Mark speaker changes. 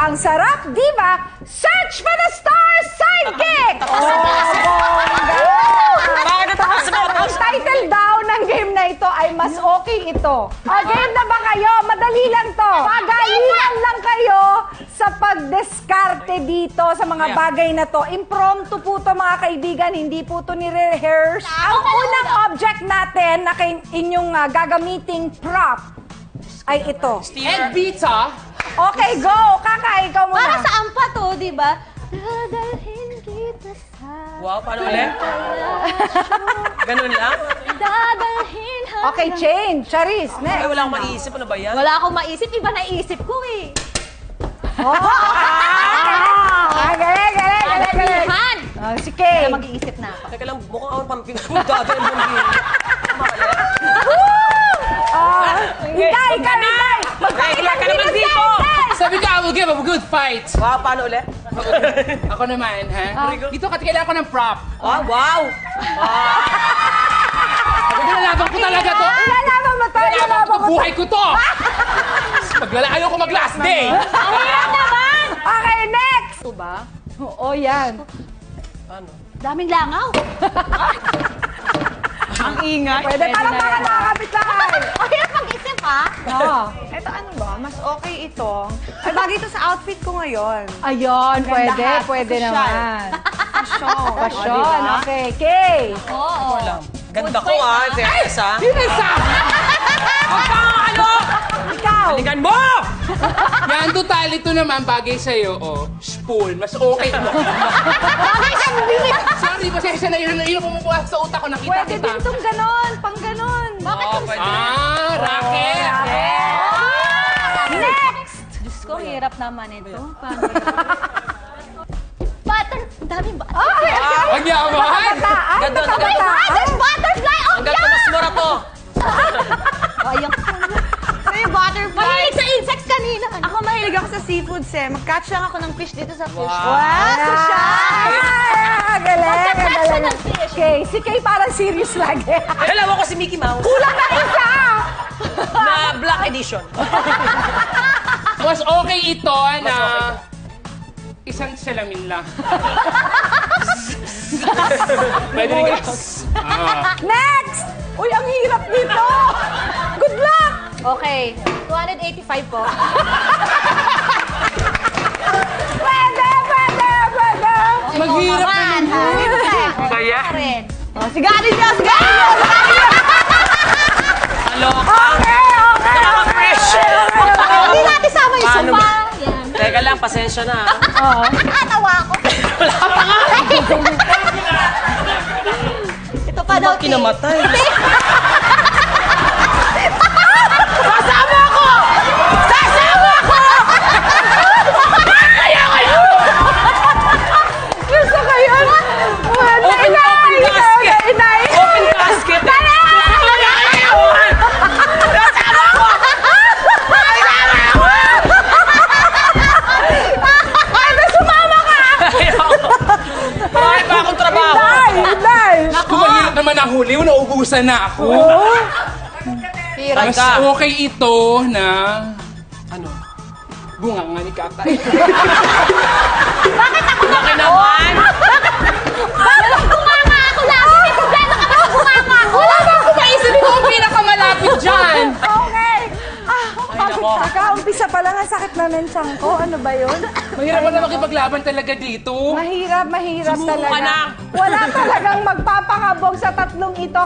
Speaker 1: ang Sarap Diva Search for the Star Sidekick! Ang title daw ng game na ito ay Mas Okay Ito. Game na ba kayo? Madali lang to. Pagalingan lang kayo sa pagdeskarte dito sa mga bagay na to. Impromptu po to mga kaibigan, hindi po to nire-rehearse. Ang unang object natin na inyong gagamiting prop ay ito.
Speaker 2: Egg pizza.
Speaker 1: Okay, go! Kaka, ikaw muna.
Speaker 3: Para saan pa to, di ba? Dadalhin kita sa...
Speaker 4: Wow, paano ulit? Ganun lang?
Speaker 3: Dadalhin hanggang...
Speaker 1: Okay, change. Charis,
Speaker 4: Ay,
Speaker 1: next.
Speaker 4: wala akong maisip. Ano ba yan?
Speaker 3: Wala akong maisip. Iba naisip ko eh.
Speaker 1: Galing.
Speaker 3: Dadalhin!
Speaker 1: Si Kay.
Speaker 3: Kaya mag-iisip na ako.
Speaker 4: Teka lang, mukhang ako pamping. Dada yung bangin.
Speaker 1: Hinday!
Speaker 4: Regular ka naman dito!
Speaker 2: Sabi ka, I will give a good fight.
Speaker 4: Wow, paano ulit?
Speaker 2: Ako naman, ha? Dito ka, kailangan ko ng prop.
Speaker 4: Ah, wow!
Speaker 2: Nilalaban ko talaga to.
Speaker 1: Ilalaban mo to!
Speaker 2: Nilalaban ko to, buhay ko to. Ayaw ko mag-last day.
Speaker 1: Okay, next!
Speaker 3: Ito ba?
Speaker 1: Oo, yan.
Speaker 4: Paano?
Speaker 3: Daming langaw.
Speaker 1: Ang ingay. Pwede parang baka nakakapit lang.
Speaker 3: O, hirap mag-isip ha?
Speaker 1: Oo.
Speaker 5: Ito ano ba? Mas okay ito. Ay, bagay ito sa outfit ko ngayon.
Speaker 1: Ayun, pwede.
Speaker 5: hat,
Speaker 1: Pwede
Speaker 5: social.
Speaker 1: naman.
Speaker 5: Pasyon.
Speaker 1: Pasyon, okay. Kay!
Speaker 3: Oo.
Speaker 4: Ganda ko ah, serious ah.
Speaker 2: Pinasa!
Speaker 4: Ano?
Speaker 1: Ikaw!
Speaker 4: Balikan mo!
Speaker 2: Yan, totalito naman bagay sa'yo, oh. Spoon, mas okay mo.
Speaker 1: Bakit ang bilis?
Speaker 2: Sorry, pasensya na yun pumupuha sa utak ko, nakita
Speaker 1: Pwede
Speaker 2: kita.
Speaker 1: din itong ganon, pang ganon. Bakit
Speaker 4: Oo, pwede.
Speaker 2: Racket!
Speaker 1: Next!
Speaker 3: Diyos ko, hirap naman ito. Butter... Daming butter.
Speaker 2: Ang yaman!
Speaker 4: Ganda,
Speaker 3: Wait, there's butterfly! Oh,
Speaker 4: Hanggang mas mura to.
Speaker 3: Ayan.
Speaker 5: So yung butterfly.
Speaker 3: Mahilig sa insects kanina.
Speaker 5: Ako mahilig ako sa seafoods eh. Mag-catch lang ako ng fish dito sa fish.
Speaker 1: Wow!
Speaker 5: Social!
Speaker 1: Galing. Okay, si Kay parang serious lagi.
Speaker 4: Dalawa ko si Mickey Mouse.
Speaker 1: Kulang na isa!
Speaker 4: Na Black Edition.
Speaker 2: Mas okay ito na isang salamin lang. Pwede rin ka.
Speaker 1: Next! Uy, ang hirap dito! Good luck!
Speaker 3: Okay, 285 po.
Speaker 1: Pwede!
Speaker 2: Maghirap ka
Speaker 3: Naman, ha?
Speaker 2: Kaya?
Speaker 3: Rin.
Speaker 5: Sigarin niya! Sigarin niya!
Speaker 4: Aloka.
Speaker 1: Okay.
Speaker 4: Pressure.
Speaker 3: Hindi natin sama yung
Speaker 4: Paano
Speaker 3: sumpa.
Speaker 4: ba?
Speaker 3: Yan.
Speaker 4: Teka lang, pasensya na ah.
Speaker 3: Nakatawa ako.
Speaker 4: Wala ka pa nga.
Speaker 3: Ito pa daw.
Speaker 4: Kinamatay.
Speaker 1: Gusto ko yun!
Speaker 4: Open casket. Open casket. Bakit ba akong trabaho?
Speaker 1: Hinday!
Speaker 2: Kung mahirap naman ang huli, nauubusan na ako. Mas
Speaker 4: Teka.
Speaker 2: okay ito na
Speaker 4: Ano?
Speaker 2: bunga nga ni Kakay.
Speaker 4: Laki naman.
Speaker 3: Bakit gumama ako lagi? May problema ka ba kung gumama ako?
Speaker 2: Wala ba ako maisip ko ang pinakamalapit dyan?
Speaker 1: Okay!
Speaker 4: nako.
Speaker 1: Teka, umpisa pa lang ang sakit na ng tiyan ko. Ano ba yun?
Speaker 2: Mahirap na makipaglaban talaga dito.
Speaker 1: Mahirap
Speaker 4: Sumuko ka
Speaker 1: talaga.
Speaker 4: na.
Speaker 1: Wala talagang magpapakabog sa tatlong ito.